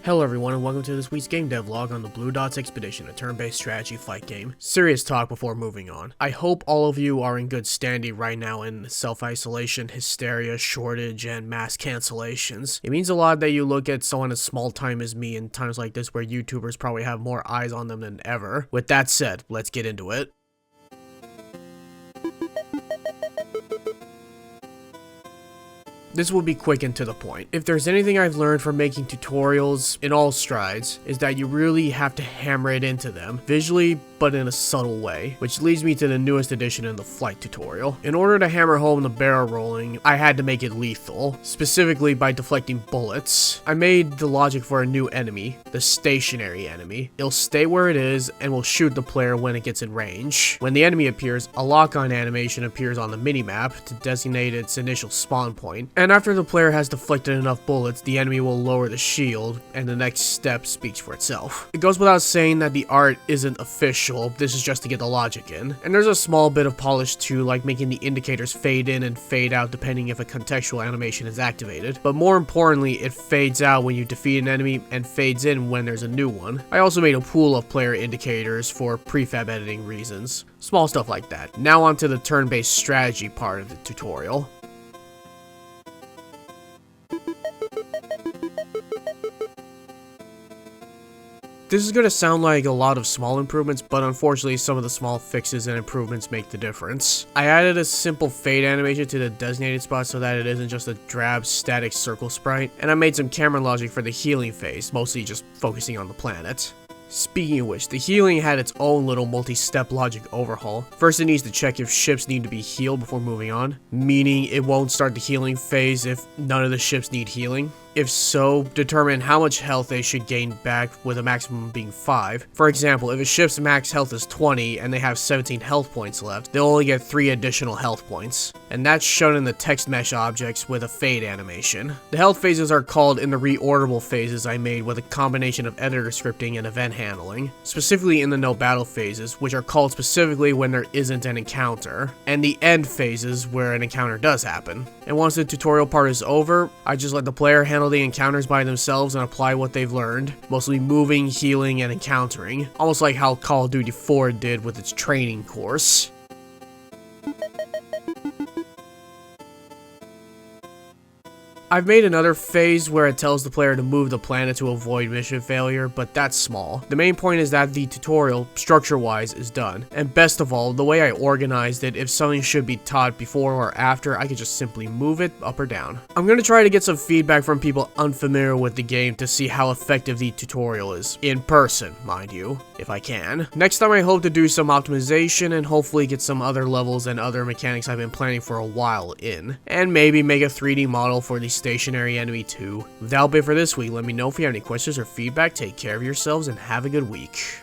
Hello everyone and welcome to this week's game devlog on the Blue Dots Expedition, a turn-based strategy fight game. Serious talk before moving on. I hope all of you are in good standing right now in self-isolation, hysteria, shortage, and mass cancellations. It means a lot that you look at someone as small time as me in times like this where YouTubers probably have more eyes on them than ever. With that said, let's get into it. This will be quick and to the point. If there's anything I've learned from making tutorials in all strides, is that you really have to hammer it into them, visually but in a subtle way, which leads me to the newest addition in the flight tutorial. In order to hammer home the barrel rolling, I had to make it lethal, specifically by deflecting bullets. I made the logic for a new enemy, the stationary enemy. It'll stay where it is and will shoot the player when it gets in range. When the enemy appears, a lock-on animation appears on the minimap to designate its initial spawn point. And after the player has deflected enough bullets, the enemy will lower the shield, and the next step speaks for itself. It goes without saying that the art isn't official, this is just to get the logic in. And there's a small bit of polish too, like making the indicators fade in and fade out depending if a contextual animation is activated. But more importantly, it fades out when you defeat an enemy and fades in when there's a new one. I also made a pool of player indicators for prefab editing reasons. Small stuff like that. Now on to the turn-based strategy part of the tutorial. This is going to sound like a lot of small improvements, but unfortunately some of the small fixes and improvements make the difference. I added a simple fade animation to the designated spot so that it isn't just a drab static circle sprite, and I made some camera logic for the healing phase, mostly just focusing on the planet. Speaking of which, the healing had its own little multi-step logic overhaul. First, it needs to check if ships need to be healed before moving on, meaning it won't start the healing phase if none of the ships need healing. If so, determine how much health they should gain back, with a maximum being 5. For example, if a ship's max health is 20 and they have 17 health points left, they'll only get 3 additional health points. And that's shown in the text mesh objects with a fade animation. The health phases are called in the reorderable phases I made with a combination of editor scripting and event handling, specifically in the no battle phases, which are called specifically when there isn't an encounter, and the end phases where an encounter does happen. And once the tutorial part is over, I just let the player handle the encounters by themselves and apply what they've learned, mostly moving, healing, and encountering, almost like how Call of Duty 4 did with its training course. I've made another phase where it tells the player to move the planet to avoid mission failure, but that's small. The main point is that the tutorial, structure-wise, is done. And best of all, the way I organized it, if something should be taught before or after, I could just simply move it up or down. I'm gonna try to get some feedback from people unfamiliar with the game to see how effective the tutorial is. In person, mind you, if I can. Next time I hope to do some optimization and hopefully get some other levels and other mechanics I've been planning for a while in. And maybe make a 3D model for the stationary enemy too. That'll be it for this week. Let me know if you have any questions or feedback. Take care of yourselves and have a good week.